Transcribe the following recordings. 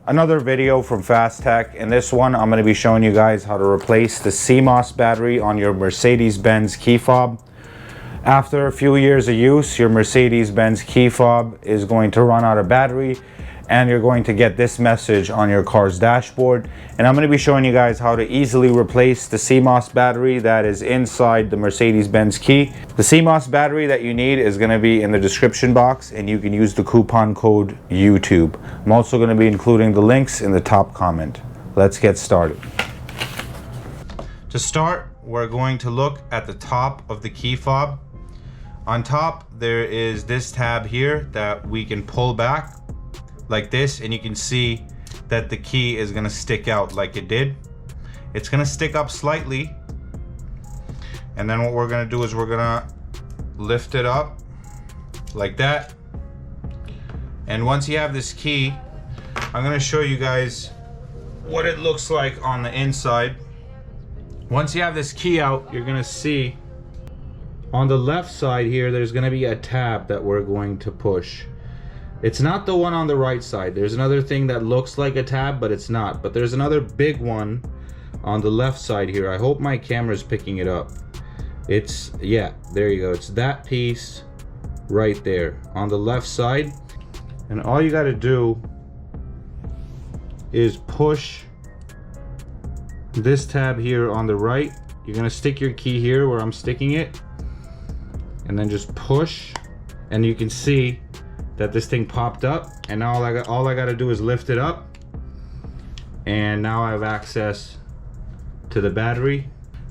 Another video from Fast Tech. In this one, I'm going to be showing you guys how to replace the CMOS battery on your Mercedes-Benz key fob. After a few years of use, your Mercedes-Benz key fob is going to run out of battery and you're going to get this message on your car's dashboard. And I'm going to be showing you guys how to easily replace the CMOS battery that is inside the Mercedes-Benz key. The CMOS battery that you need is going to be in the description box, and you can use the coupon code YouTube. I'm also going to be including the links in the top comment. Let's get started. To start, we're going to look at the top of the key fob. On top, there is this tab here that we can pull back like this, and you can see that the key is going to stick out like it did. It's going to stick up slightly, and then what we're going to do is we're going to lift it up like that. And once you have this key, I'm going to show you guys what it looks like on the inside. Once you have this key out, you're going to see on the left side here there's going to be a tab that we're going to push. It's not the one on the right side. There's another thing that looks like a tab, but it's not. But there's another big one on the left side here. I hope my camera's picking it up. It's, yeah, there you go. It's that piece right there on the left side. And all you gotta do is push this tab here on the right. You're gonna stick your key here where I'm sticking it, and then just push, and you can see that this thing popped up. And now all I gotta do is lift it up, and now I have access to the battery.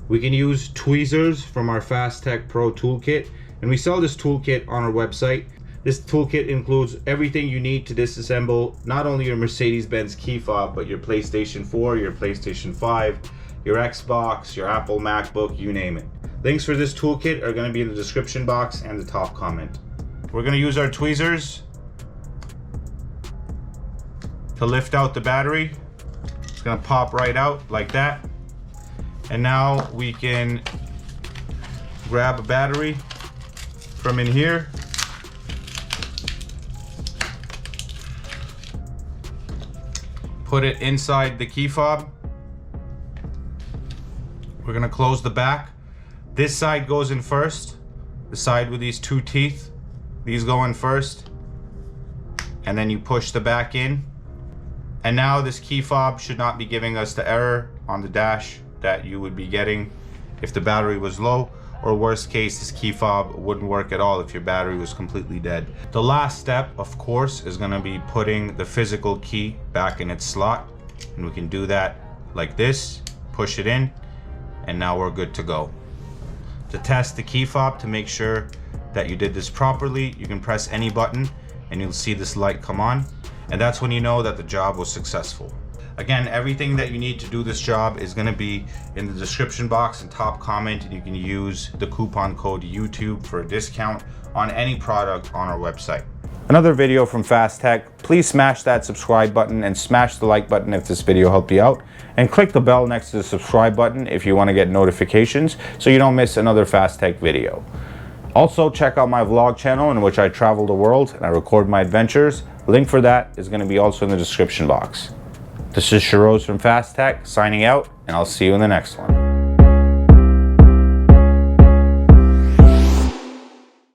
We can use tweezers from our Fast Tech Pro toolkit, and we sell this toolkit on our website. This toolkit includes everything you need to disassemble not only your Mercedes-Benz key fob, but your PlayStation 4, your PlayStation 5, your Xbox, your Apple MacBook, you name it. Links for this toolkit are going to be in the description box and the top comment. We're going to use our tweezers to lift out the battery. It's going to pop right out like that. And now we can grab a battery from in here. Put it inside the key fob. We're going to close the back. This side goes in first. The side with these two teeth. These go in first, and then you push the back in. And now this key fob should not be giving us the error on the dash that you would be getting if the battery was low, or worst case, this key fob wouldn't work at all if your battery was completely dead. The last step, of course, is going to be putting the physical key back in its slot, and we can do that like this. Push it in, and now we're good to go. To test the key fob to make sure that you did this properly, you can press any button and you'll see this light come on, and that's when you know that the job was successful. Again, everything that you need to do this job is going to be in the description box and top comment, and you can use the coupon code YouTube for a discount on any product on our website. Another video from Fast Tech. Please smash that subscribe button and smash the like button if this video helped you out, and click the bell next to the subscribe button if you want to get notifications so you don't miss another Fast Tech video. Also, check out my vlog channel in which I travel the world and I record my adventures. Link for that is going to be also in the description box. This is Shiroz from Fast Tech signing out, and I'll see you in the next one.